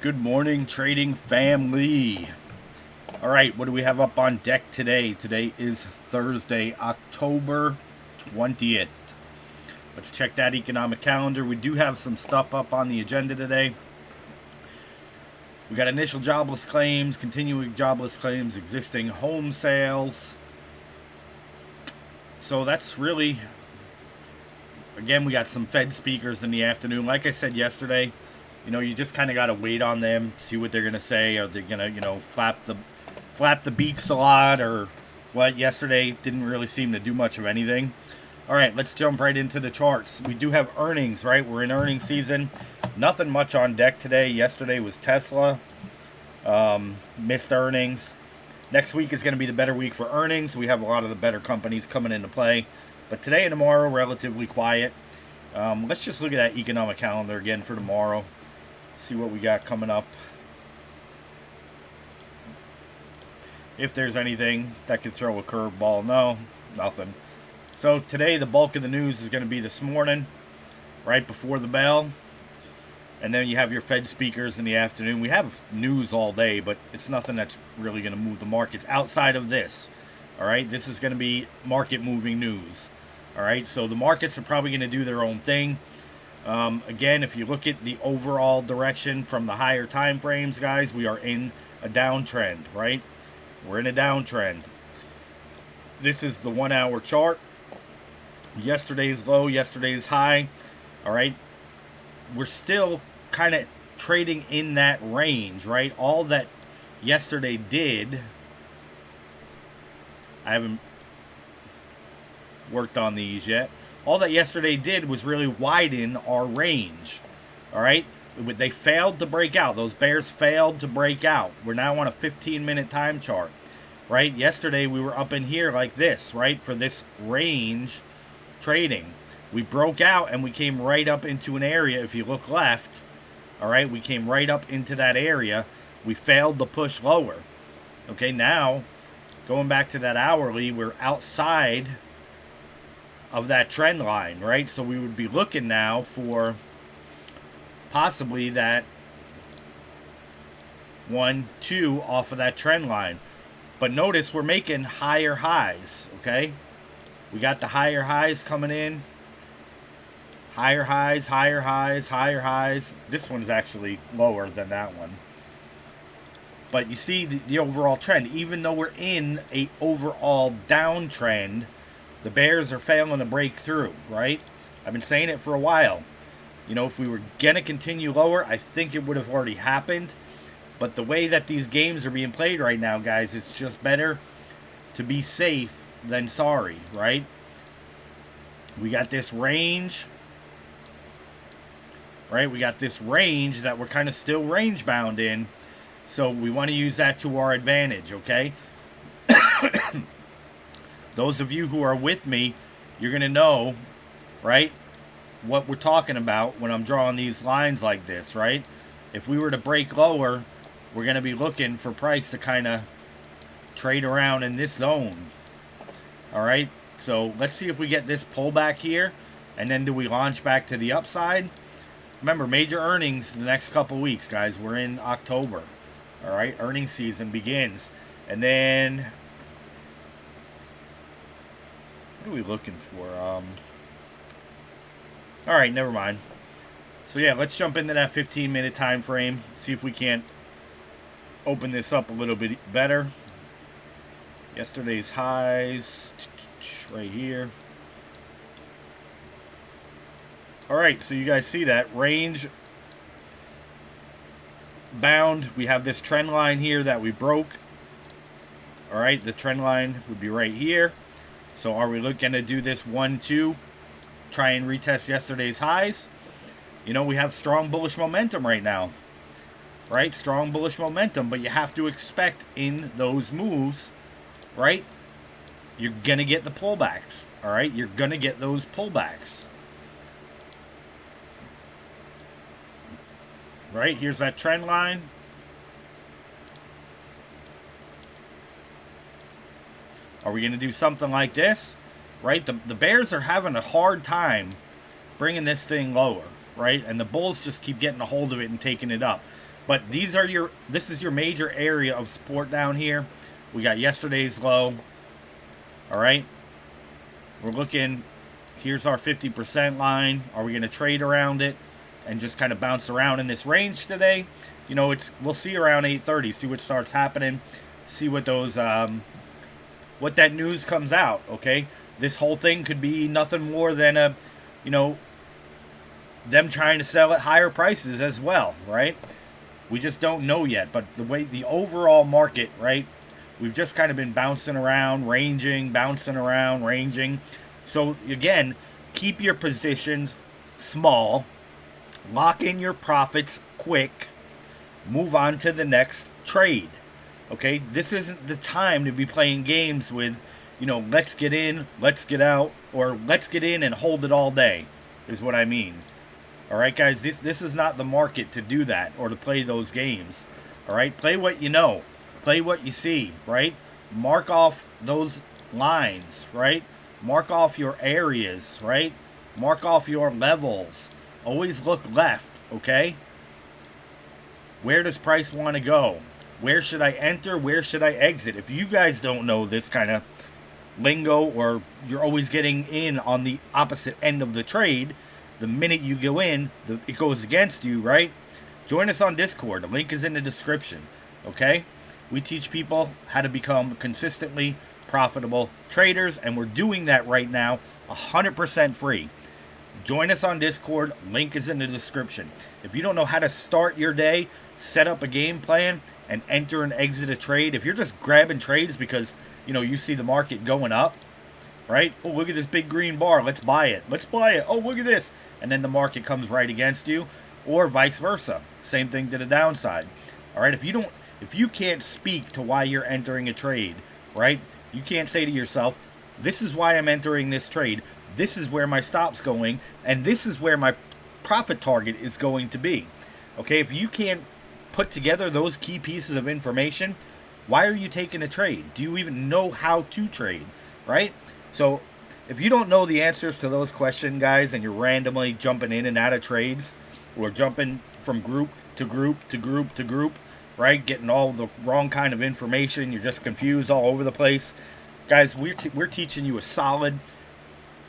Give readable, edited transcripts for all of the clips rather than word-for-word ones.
Good morning, trading family. All right, what do we have up on deck today? Today is Thursday, October 20th. Let's check that economic calendar. We do have some stuff up on the agenda today. We got initial jobless claims, continuing jobless claims, existing home sales. So that's really, again, we got some Fed speakers in the afternoon. Like I said yesterday, you just kind of got to wait on them, see what they're going to say. Are they going to, flap the beaks a lot, or what? Yesterday didn't really seem to do much of anything. All right, let's jump right into the charts. We do have earnings, right? We're in earnings season. Nothing much on deck today. Yesterday was Tesla. Missed earnings. Next week is going to be the better week for earnings. We have a lot of the better companies coming into play. But today and tomorrow, relatively quiet. Let's just look at that economic calendar again for tomorrow. See what we got coming up. If there's anything that could throw a curveball. No, nothing. So today the bulk of the news is going to be this morning, right before the bell. And then you have your Fed speakers in the afternoon. We have news all day, but it's nothing that's really going to move the markets outside of this. All right, this is going to be market moving news. All right, so the markets are probably going to do their own thing. Again, if you look at the overall direction from the higher time frames, guys, we are in a downtrend, right? We're in a downtrend. This is the 1 hour chart. Yesterday's low, yesterday's high. All right. We're still kind of trading in that range, right? All that yesterday did, I haven't worked on these yet. All that yesterday did was really widen our range. All right. They failed to break out. Those bears failed to break out. We're now on a 15-minute time chart, right? Yesterday we were up in here like this, right, for this range trading. We broke out and we came right up into an area. If you look left, all right, we came right up into that area. We failed to push lower. Okay, now going back to that hourly, we're outside of that trend line, right? So we would be looking now for possibly that 1, 2 off of that trend line. But notice we're making higher highs, okay? We got the higher highs coming in. Higher highs, higher highs, higher highs. This one's actually lower than that one. But you see the overall trend. Even though we're in a overall downtrend, the bears are failing to break through, right? I've been saying it for a while. If we were going to continue lower, I think it would have already happened. But the way that these games are being played right now, guys, it's just better to be safe than sorry, right? We got this range, right? We got this range that we're kind of still range bound in. So we want to use that to our advantage, okay? Those of you who are with me, you're going to know, right, what we're talking about when I'm drawing these lines like this, right? If we were to break lower, we're going to be looking for price to kind of trade around in this zone. All right, so let's see if we get this pullback here, and then do we launch back to the upside? Remember, major earnings the next couple weeks, guys. We're in October. All right, earnings season begins. And then, what are we looking for? All right, never mind. So yeah, let's jump into that 15-minute time frame. See if we can't open this up a little bit better. Yesterday's highs right here. All right, so you guys see that range bound. We have this trend line here that we broke. All right, the trend line would be right here. So are we looking to do this 1, 2? Try and retest yesterday's highs? We have strong bullish momentum right now. Right? Strong bullish momentum, but you have to expect in those moves, right? You're going to get the pullbacks. All right? You're going to get those pullbacks. Right? Here's that trend line. Are we going to do something like this? Right? The bears are having a hard time bringing this thing lower, right? And the bulls just keep getting a hold of it and taking it up. But this is your major area of support down here. We got yesterday's low. All right. We're looking, here's our 50% line. Are we going to trade around it and just kind of bounce around in this range today? You know, we'll see around 8:30, see what starts happening, see what those what that news comes out, okay? This whole thing could be nothing more than them trying to sell at higher prices as well, right? We just don't know yet, but the overall market, right? We've just kind of been bouncing around, ranging, bouncing around, ranging. So again, keep your positions small, lock in your profits quick, move on to the next trade. Okay, this isn't the time to be playing games with, let's get in, let's get out, or let's get in and hold it all day, is what I mean. All right, guys, this is not the market to do that or to play those games. All right, play what you know, play what you see, right? Mark off those lines, right? Mark off your areas, right? Mark off your levels. Always look left, okay? Where does price want to go? Where should I enter? Where should I exit? If you guys don't know this kind of lingo, or you're always getting in on the opposite end of the trade, the minute you go in, it goes against you, right? Join us on Discord. The link is in the description, okay? We teach people how to become consistently profitable traders, and we're doing that right now 100% free. Join us on Discord. Link is in the description. If you don't know how to start your day, set up a game plan, and enter and exit a trade, if you're just grabbing trades because, you see the market going up, right? Oh, look at this big green bar. Let's buy it. Let's buy it. Oh, look at this. And then the market comes right against you, or vice versa. Same thing to the downside. All right? If you can't speak to why you're entering a trade, right? You can't say to yourself, this is why I'm entering this trade. This is where my stop's going, and this is where my profit target is going to be. Okay? If you can't put together those key pieces of information, why are you taking a trade? Do you even know how to trade, right? So if you don't know the answers to those questions, guys, and you're randomly jumping in and out of trades, or jumping from group to group to group to group, right, getting all the wrong kind of information, you're just confused all over the place, guys, we're teaching you a solid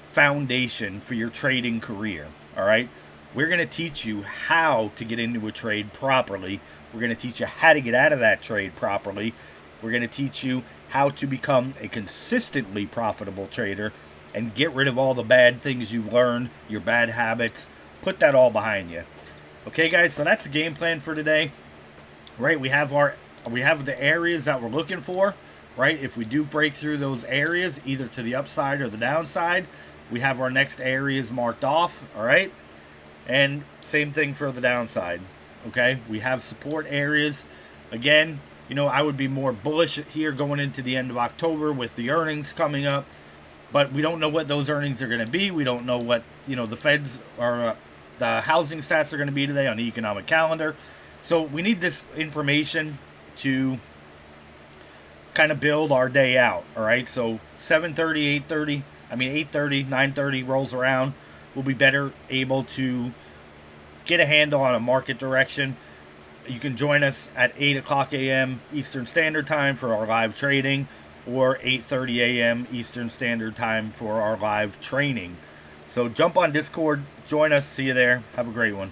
foundation for your trading career, all right? We're going to teach you how to get into a trade properly. We're going to teach you how to get out of that trade properly. We're going to teach you how to become a consistently profitable trader and get rid of all the bad things you've learned, your bad habits. Put that all behind you. Okay, guys, so that's the game plan for today. Right, we have the areas that we're looking for, right? If we do break through those areas, either to the upside or the downside, we have our next areas marked off, all right? And same thing for the downside, okay? We have support areas. Again, I would be more bullish here going into the end of October with the earnings coming up, but we don't know what those earnings are going to be. We don't know what, the Fed's or the housing stats are going to be today on the economic calendar. So we need this information to kind of build our day out, all right? So 7:30, 8:30, 9:30 rolls around. We'll be better able to get a handle on a market direction. You can join us at 8 o'clock a.m. Eastern Standard Time for our live trading, or 8:30 a.m. Eastern Standard Time for our live training. So jump on Discord, join us, see you there. Have a great one.